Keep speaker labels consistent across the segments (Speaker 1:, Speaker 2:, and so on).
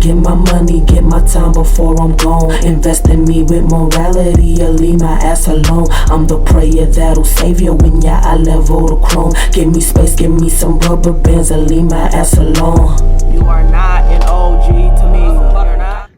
Speaker 1: get my money, get my time before I'm gone. Invest in me with morality or leave my ass alone. I'm the prayer that'll save you when you're at level to chrome. Give me space, give me some rubber bands and leave my ass alone.
Speaker 2: You are not an OG to me.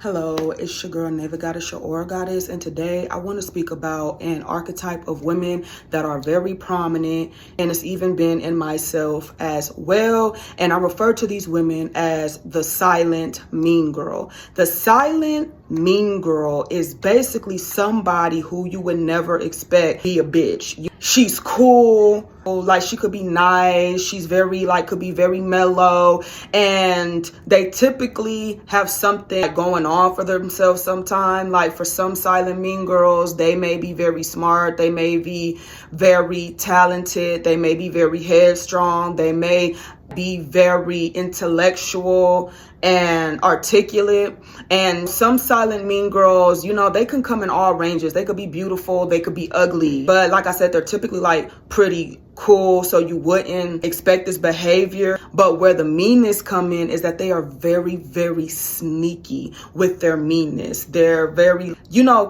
Speaker 3: Hello, it's your girl Neva Goddess, your Aura Goddess, and today I want to speak about an archetype of women that are very prominent, and it's even been in myself as well. And I refer to these women as the silent mean girl. The silent mean girl is basically somebody who you would never expect be a bitch. She's cool, like she could be nice, she's very could be very mellow, and they typically have something going on for themselves sometime. Like for some silent mean girls, they may be very smart, they may be very talented, they may be very headstrong, they may be very intellectual and articulate. And some silent mean girls, you know, they can come in all ranges. They could be beautiful, they could be ugly, but like I said, they're typically pretty cool, so you wouldn't expect this behavior. But where the meanness come in is that they are very, very sneaky with their meanness. They're very,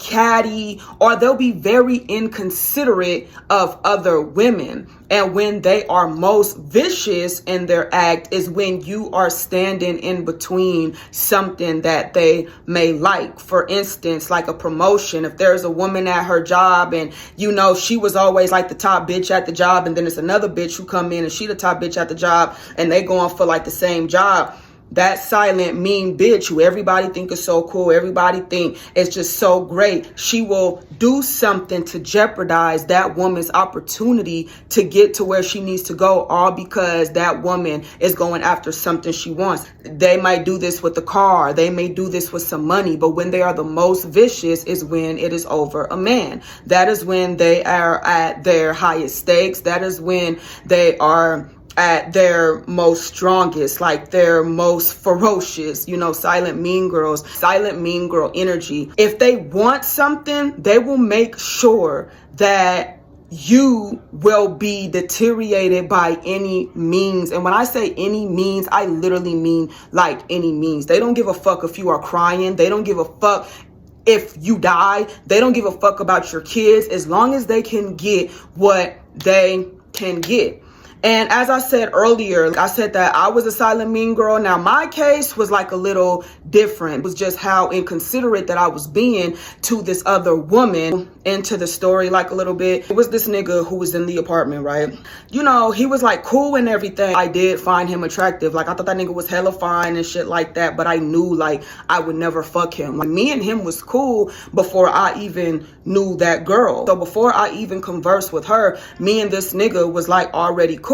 Speaker 3: catty, or they'll be very inconsiderate of other women. And when they are most vicious in their act is when you are standing in between something that they may like. For instance, like a promotion. If there's a woman at her job and she was always the top bitch at the job, and then it's another bitch who come in and she the top bitch at the job, and they going for the same job. That silent mean bitch who everybody think is so cool, everybody think is just so great, she will do something to jeopardize that woman's opportunity to get to where she needs to go, all because that woman is going after something she wants. They might do this with the car, they may do this with some money, but when they are the most vicious is when it is over a man. That is when they are at their highest stakes. That is when they are at their most strongest, their most ferocious, silent mean girls, silent mean girl energy. If they want something, they will make sure that you will be deteriorated by any means. And when I say any means, I literally mean any means. They don't give a fuck if you are crying. They don't give a fuck if you die. They don't give a fuck about your kids, as long as they can get what they can get. And as I said earlier, I said that I was a silent mean girl. Now, my case was a little different. It was just how inconsiderate that I was being to this other woman. Into the story a little bit. It was this nigga who was in the apartment, right? He was cool and everything. I did find him attractive. I thought that nigga was hella fine and shit like that, but I knew I would never fuck him. Me and him was cool before I even knew that girl. So before I even conversed with her, me and this nigga was already cool.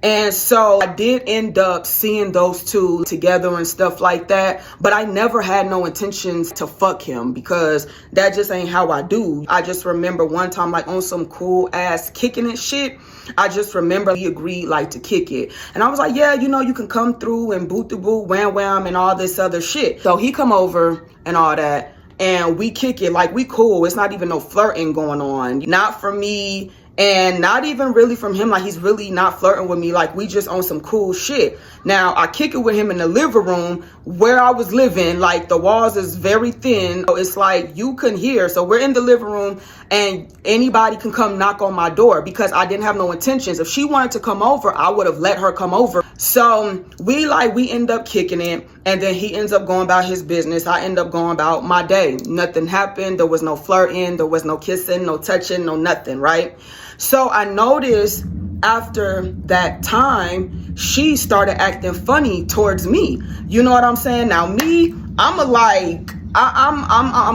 Speaker 3: And so I did end up seeing those two together and stuff like that, but I never had no intentions to fuck him because that just ain't how I do. I just remember one time on some cool ass kicking it shit, I just remember he agreed to kick it. And I was like, yeah, you can come through and boot the boot, wham wham and all this other shit. So he come over and all that, and we kick it we cool. It's not even no flirting going on. Not for me. And not even really from him, he's really not flirting with me. We just on some cool shit. Now, I kick it with him in the living room where I was living. The walls is very thin. So it's you can hear. So we're in the living room and anybody can come knock on my door because I didn't have no intentions. If she wanted to come over, I would have let her come over. So we end up kicking it, and then he ends up going about his business. I end up going about my day. Nothing happened. There was no flirting. There was no kissing, no touching, no nothing, right? So I noticed after that time, she started acting funny towards me. You know what I'm saying? Now me, I'm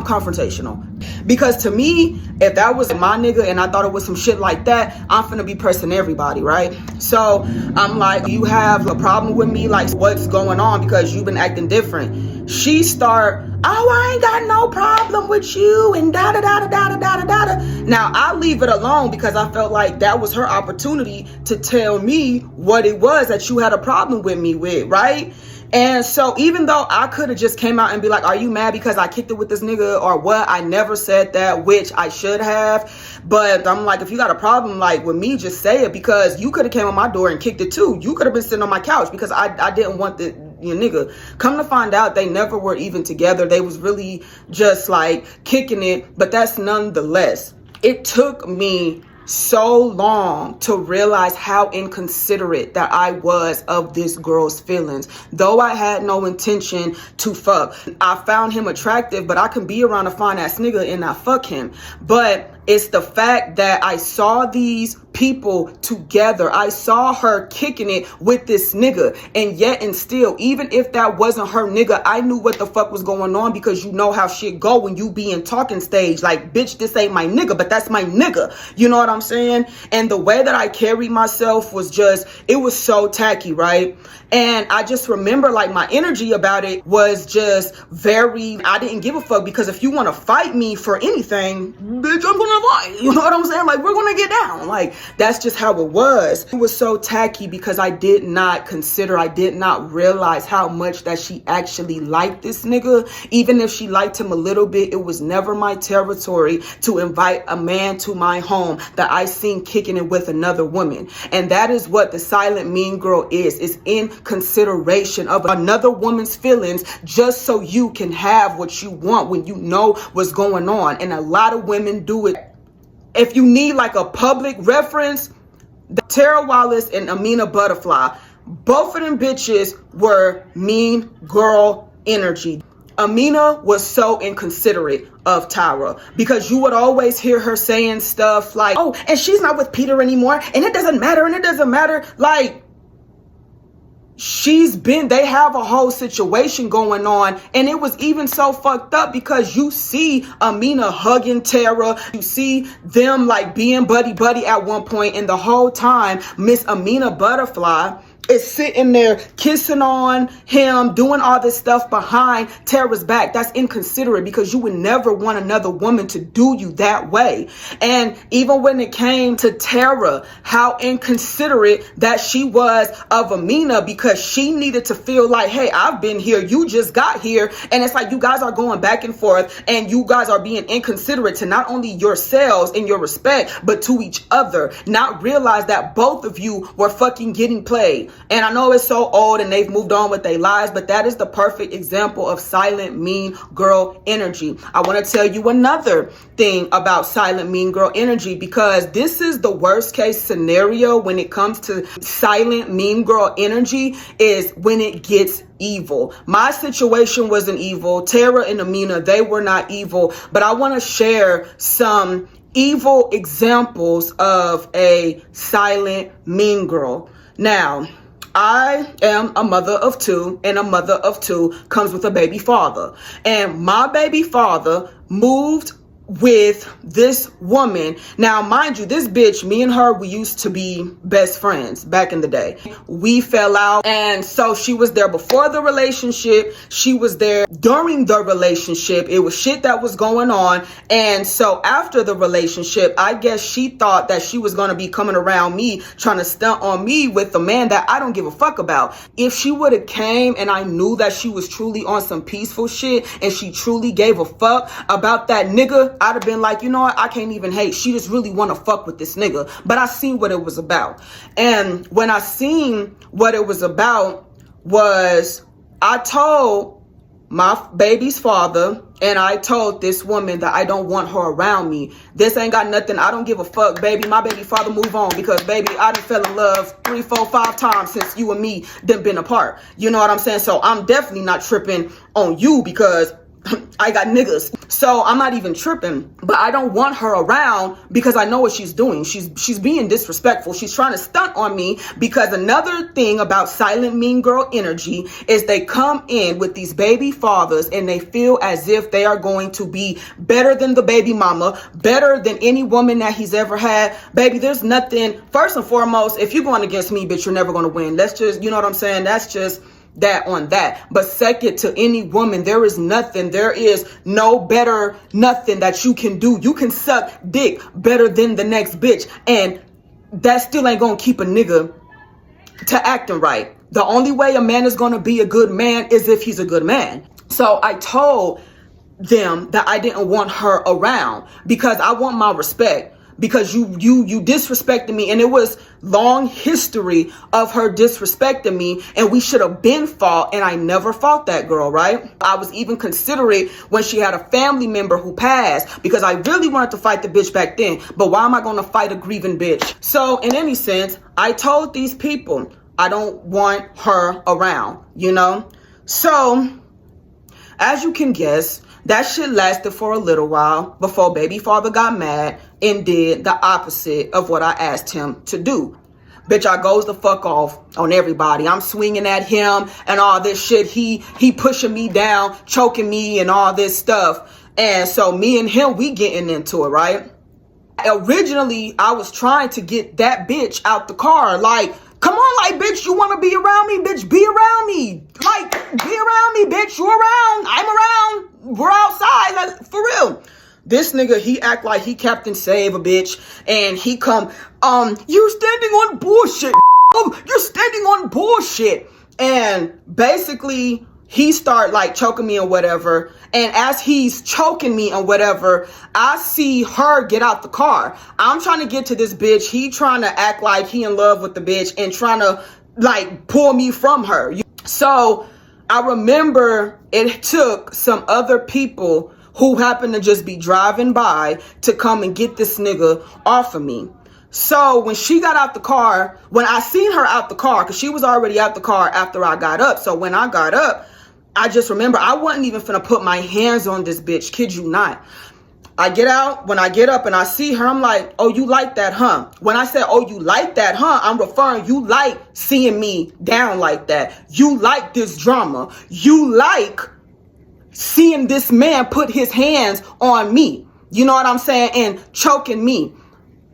Speaker 3: confrontational. Because to me, if that was my nigga and I thought it was some shit like that, I'm finna be pressing everybody, right? So I'm you have a problem with me? What's going on? Because you've been acting different. She start, oh, I ain't got no problem with you and da-da-da-da-da-da-da-da. Now, I leave it alone because I felt that was her opportunity to tell me what it was that you had a problem with me with, right? And so even though I could have just came out and be are you mad because I kicked it with this nigga or what? I never said that, which I should have. But I'm if you got a problem with me, just say it, because you could have came on my door and kicked it too. You could have been sitting on my couch because I didn't want the your nigga. Come to find out, they never were even together. They was really just like kicking it, but that's nonetheless. It took me so long to realize how inconsiderate that I was of this girl's feelings. Though I had no intention to fuck, I found him attractive, but I can be around a fine ass nigga and not fuck him. But it's the fact that I saw these people together. I saw her kicking it with this nigga. And yet and still, even if that wasn't her nigga, I knew what the fuck was going on, because you know how shit go when you be in talking stage. Like, bitch, this ain't my nigga, but that's my nigga. You know what I'm saying? And the way that I carried myself was just, it was so tacky, right? And I just remember like my energy about it was just very, I didn't give a fuck, because if you want to fight me for anything, bitch, I'm gonna fight. You know what I'm saying? Like, we're gonna get down. Like, that's just how it was. It was so tacky because I did not realize how much that she actually liked this nigga. Even if she liked him a little bit, it was never my territory to invite a man to my home that I seen kicking it with another woman. And that is what the silent mean girl is. It's in consideration of another woman's feelings just so you can have what you want when you know what's going on. And a lot of women do it. If you need like a public reference, Tara Wallace and Amina Butterfly, both of them bitches were mean girl energy. Amina was so inconsiderate of Tyra, because you would always hear her saying stuff like, oh, and she's not with Peter anymore, and it doesn't matter. Like, they have a whole situation going on, and it was even so fucked up because you see Amina hugging Tara, you see them like being buddy at one point, and the whole time Miss Amina Butterfly is sitting there kissing on him, doing all this stuff behind Tara's back. That's inconsiderate, because you would never want another woman to do you that way. And even when it came to Tara, how inconsiderate that she was of Amina, because she needed to feel like, hey, I've been here, you just got here. And it's like you guys are going back and forth, and you guys are being inconsiderate to not only yourselves and your respect, but to each other. Not realize that both of you were fucking getting played. And I know it's so old and they've moved on with their lives, but that is the perfect example of silent mean girl energy. I want to tell you another thing about silent mean girl energy, because this is the worst case scenario when it comes to silent mean girl energy, is when it gets evil. My situation wasn't evil. Tara and Amina, they were not evil, but I want to share some evil examples of a silent mean girl. Now, I am a mother of two, and a mother of two comes with a baby father. And my baby father moved with this woman. Now, mind you, this bitch, me and her, we used to be best friends back in the day. We fell out, and so she was there before the relationship. She was there during the relationship. It was shit that was going on. And so after the relationship, I guess she thought that she was going to be coming around me, trying to stunt on me with a man that I don't give a fuck about. If she would have came and I knew that she was truly on some peaceful shit and she truly gave a fuck about that nigga, I'd have been like, you know what, I can't even hate. She just really want to fuck with this nigga. But I seen what it was about. And when I seen what it was about was, I told my baby's father, and I told this woman that I don't want her around me. This ain't got nothing. I don't give a fuck, baby. My baby father, move on, because baby, I done fell in love 3, 4, 5 times since you and me done been apart. You know what I'm saying? So I'm definitely not tripping on you, because I got niggas. So I'm not even tripping, but I don't want her around because I know what she's doing. She's being disrespectful. She's trying to stunt on me, because another thing about silent mean girl energy is they come in with these baby fathers and they feel as if they are going to be better than the baby mama, better than any woman that he's ever had. Baby, there's nothing. First and foremost, if you're going against me, bitch, you're never going to win. Let's just, you know what I'm saying? That's just that on that. But second, to any woman, there is nothing, there is no better nothing that you can do. You can suck dick better than the next bitch, and that still ain't gonna keep a nigga to acting right. The only way a man is gonna be a good man is if he's a good man. So I told them that I didn't want her around because I want my respect. because you disrespected me, and it was long history of her disrespecting me, and we should have been fought, and I never fought that girl, right? I was even considerate when she had a family member who passed, because I really wanted to fight the bitch back then, but why am I going to fight a grieving bitch? So in any sense, I told these people I don't want her around, you know? So as you can guess, that shit lasted for a little while before baby father got mad and did the opposite of what I asked him to do. Bitch, I goes the fuck off on everybody. I'm swinging at him and all this shit. He pushing me down, choking me and all this stuff. And so me and him, we getting into it, right? Originally, I was trying to get that bitch out the car. Like, come on, like, bitch, you want to be around me? Bitch, be around me. Like, be around me, bitch. You around. I'm around. We're outside. Like, for real. This nigga, he act like he Captain Save a bitch. And he come, you're standing on bullshit. You're standing on bullshit. And basically, he start like choking me or whatever. And as he's choking me or whatever, I see her get out the car. I'm trying to get to this bitch. He trying to act like he in love with the bitch and trying to like pull me from her. So I remember it took some other people who happened to just be driving by to come and get this nigga off of me. So when she got out the car, when I seen her out the car, because she was already out the car after I got up. So when I got up, I just remember I wasn't even finna put my hands on this bitch, kid you not. I get out, when I get up and I see her, I'm like, oh, you like that, huh? When I said, oh, you like that, huh? I'm referring, you like seeing me down like that. You like this drama. You like seeing this man put his hands on me. You know what I'm saying? And choking me.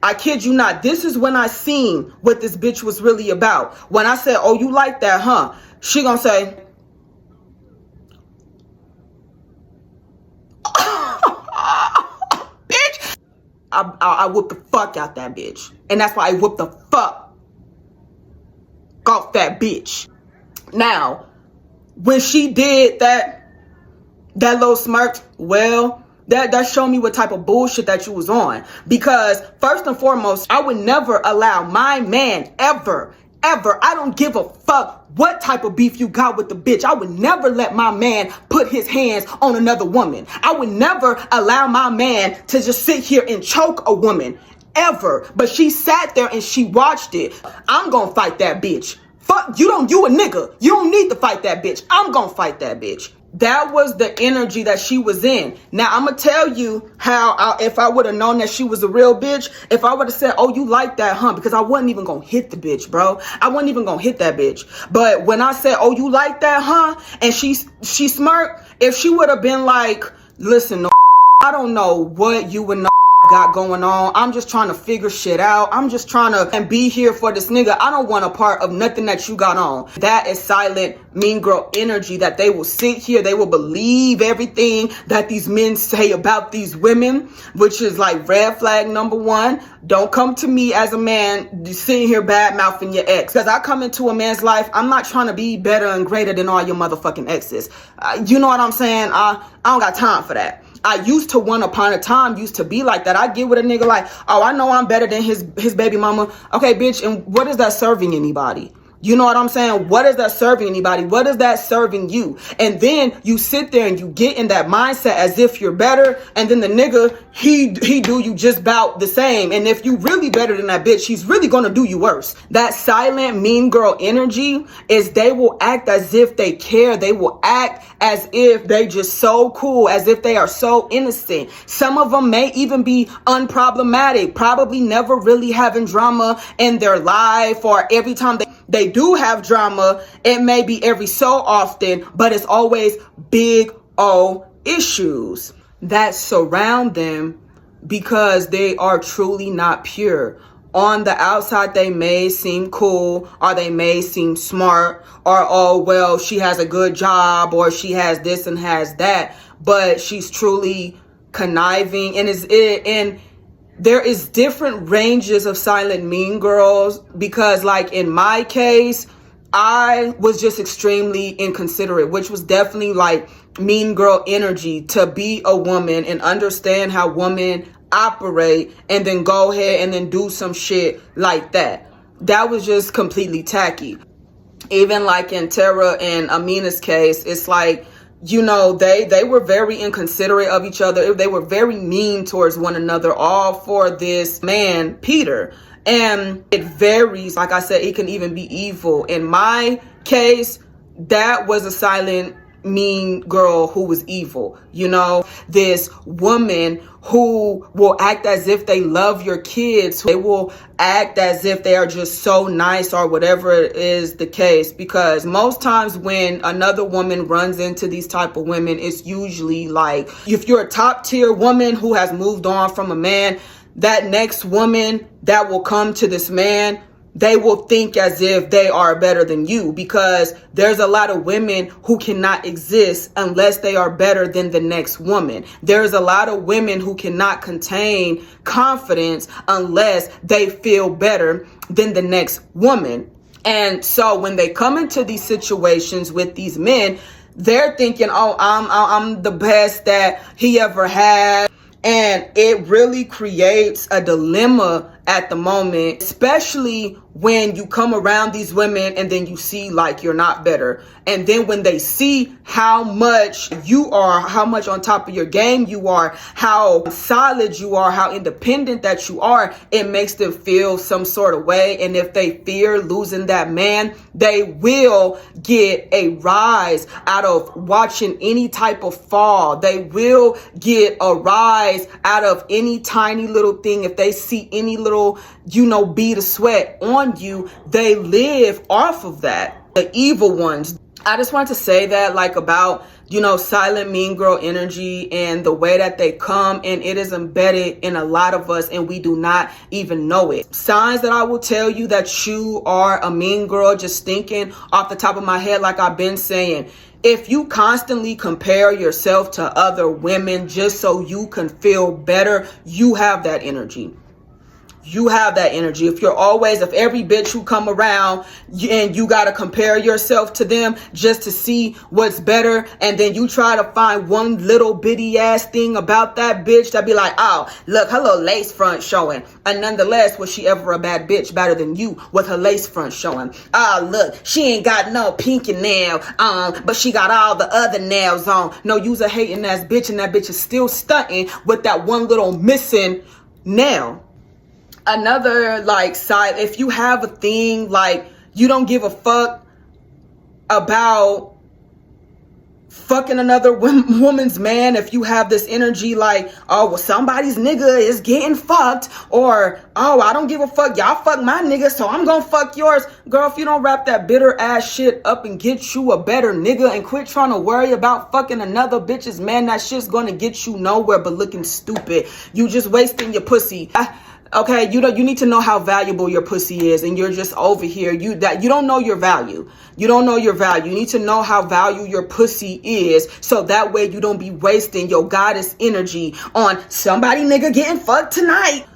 Speaker 3: I kid you not. This is when I seen what this bitch was really about. When I said, oh, you like that, huh? She gonna say, bitch, I whooped the fuck out that bitch. And that's why I whooped the fuck off that bitch. Now, when she did that little smirk, well, that showed me what type of bullshit that you was on. Because first and foremost, I would never allow my man ever, I don't give a fuck what type of beef you got with the bitch. I would never let my man put his hands on another woman. I would never allow my man to just sit here and choke a woman, ever. But she sat there and she watched it. I'm gonna fight that bitch. Fuck, you a nigga. You don't need to fight that bitch. I'm gonna fight that bitch. That was the energy that she was in. Now, I'm going to tell you how, if I would have known that she was a real bitch, if I would have said, oh, you like that, huh? Because I wasn't even going to hit the bitch, bro. I wasn't even going to hit that bitch. But when I said, oh, you like that, huh? And she smirked, if she would have been like, listen, no, I don't know what you and got going on. I'm just trying to figure shit out. I'm just trying to and be here for this nigga. I don't want a part of nothing that you got on. That is silent mean girl energy, that they will sit here, they will believe everything that these men say about these women, which is like red flag number one. Don't come to me as a man sitting here bad mouthing your ex. Because I come into a man's life, I'm not trying to be better and greater than all your motherfucking exes. You know what I'm saying? I don't got time for that. I used to, one upon a time, used to be like that. I get with a nigga like, oh, I know I'm better than his baby mama. Okay, bitch, and what is that serving anybody? You know what I'm saying? What is that serving anybody? What is that serving you? And then you sit there and you get in that mindset as if you're better. And then the nigga, he do you just about the same. And if you really better than that bitch, he's really going to do you worse. That silent mean girl energy is they will act as if they care. They will act as if they just so cool, as if they are so innocent. Some of them may even be unproblematic, probably never really having drama in their life, or every time they do have drama, it may be every so often, but it's always big O issues that surround them because they are truly not pure. On the outside, they may seem cool, or they may seem smart, or, oh, well, she has a good job, or she has this and has that, but she's truly conniving and there is different ranges of silent mean girls, because like in my case, I was just extremely inconsiderate, which was definitely like mean girl energy, to be a woman and understand how women operate and then go ahead and then do some shit like that. That was just completely tacky. Even like in Tara and Amina's case, it's like, you know, they were very inconsiderate of each other. They were very mean towards one another, all for this man, Peter. And it varies. Like I said, it can even be evil. In my case, that was a silent, mean girl who was evil. You know, this woman who will act as if they love your kids. They will act as if they are just so nice or whatever it is the case. Because most times when another woman runs into these type of women, it's usually like, if you're a top tier woman who has moved on from a man, that next woman that will come to this man, they will think as if they are better than you, because there's a lot of women who cannot exist unless they are better than the next woman. There's a lot of women who cannot contain confidence unless they feel better than the next woman. And so when they come into these situations with these men, they're thinking, oh, I'm the best that he ever had. And it really creates a dilemma at the moment, especially when you come around these women and then you see like you're not better. And then when they see how much you are, how much on top of your game you are, how solid you are, how independent that you are, it makes them feel some sort of way. And if they fear losing that man, they will get a rise out of watching any type of fall. They will get a rise out of any tiny little thing. If they see any little, you know, bead of sweat on you, they live off of that. The evil ones. I just want to say that, like, about, you know, silent mean girl energy and the way that they come, and it is embedded in a lot of us and we do not even know it. Signs that I will tell you that you are a mean girl, just thinking off the top of my head, like I've been saying. If you constantly compare yourself to other women just so you can feel better, you have that energy. You have that energy. If every bitch who come around and you got to compare yourself to them just to see what's better, and then you try to find one little bitty ass thing about that bitch that be like, oh, look, her little lace front showing. And nonetheless, was she ever a bad bitch better than you with her lace front showing? Oh, look, she ain't got no pinky nail on, but she got all the other nails on. No, you's a hating ass bitch, and that bitch is still stunting with that one little missing nail. Another like side, if you have a thing like you don't give a fuck about fucking another woman's man, if you have this energy like, oh, well, somebody's nigga is getting fucked, or, oh, I don't give a fuck, y'all fuck my nigga, so I'm gonna fuck yours. Girl, if you don't wrap that bitter ass shit up and get you a better nigga and quit trying to worry about fucking another bitch's man, that shit's gonna get you nowhere but looking stupid. You just wasting your pussy. Okay, you need to know how valuable your pussy is, and you're just over here. You don't know your value. You don't know your value. You need to know how valuable your pussy is, so that way you don't be wasting your goddess energy on somebody nigga getting fucked tonight.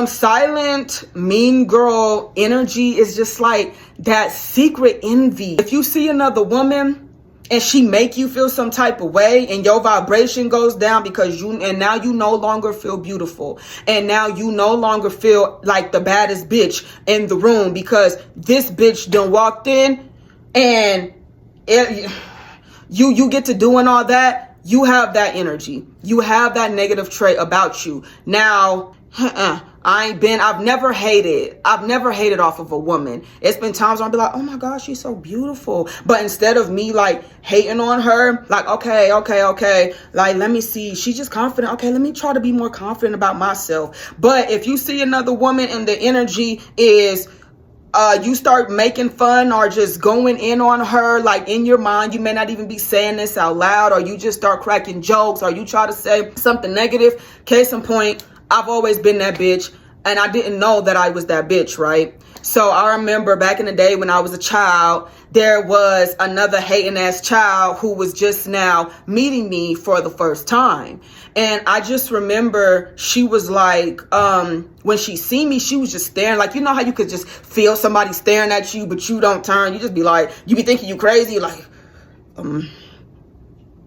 Speaker 3: Silent mean girl energy is just like that secret envy. If you see another woman and she make you feel some type of way, and your vibration goes down because now you no longer feel beautiful, and now you no longer feel like the baddest bitch in the room because this bitch done walked in, and you get to doing all that. You have that energy. You have that negative trait about you. Now, I've never hated off of a woman. It's been times where I'll be like, oh my gosh, she's so beautiful. But instead of me like hating on her, like, okay. Like, let me see. She's just confident. Okay, let me try to be more confident about myself. But if you see another woman and the energy is, you start making fun or just going in on her, like in your mind, you may not even be saying this out loud, or you just start cracking jokes, or you try to say something negative. Case in point, I've always been that bitch, and I didn't know that I was that bitch, right? So I remember back in the day when I was a child, there was another hating ass child who was just now meeting me for the first time. And I just remember she was like, when she seen me, she was just staring. Like, you know how you could just feel somebody staring at you, but you don't turn. You just be like, you be thinking you crazy. Like,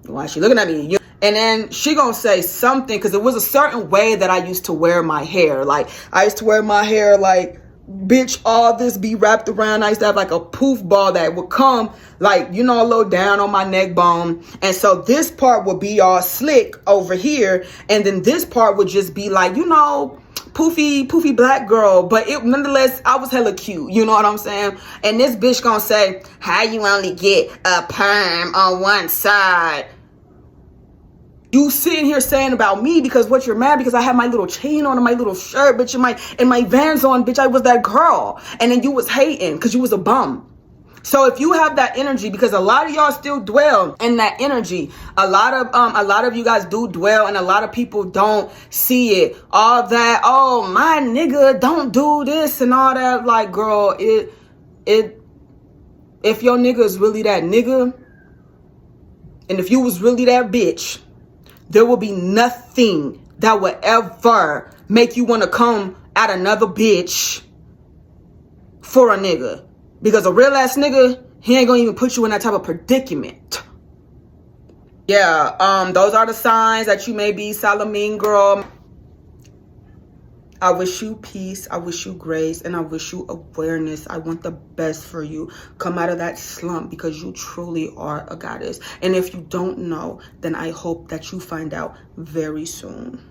Speaker 3: why is she looking at me? And then she gonna say something, because it was a certain way that I used to wear my hair. Like, I used to wear my hair like, bitch, all this be wrapped around. I used to have like a poof ball that would come like, you know, a little down on my neck bone. And so this part would be all slick over here. And then this part would just be like, you know, poofy black girl. But it nonetheless, I was hella cute. You know what I'm saying? And this bitch gonna say, how you only get a perm on one side? You sitting here saying about me because what you're mad because I had my little chain on and my little shirt, bitch, and my Vans on, bitch, I was that girl. And then you was hating because you was a bum. So if you have that energy, because a lot of y'all still dwell in that energy, a lot of you guys do dwell, and a lot of people don't see it. All that, oh, my nigga, don't do this and all that. Like, girl, if your nigga is really that nigga, and if you was really that bitch, there will be nothing that would ever make you want to come at another bitch for a nigga. Because a real ass nigga, he ain't gonna even put you in that type of predicament. Yeah, those are the signs that you may be Salamine, girl. I wish you peace, I wish you grace, and I wish you awareness. I want the best for you. Come out of that slump, because you truly are a goddess. And if you don't know, then I hope that you find out very soon.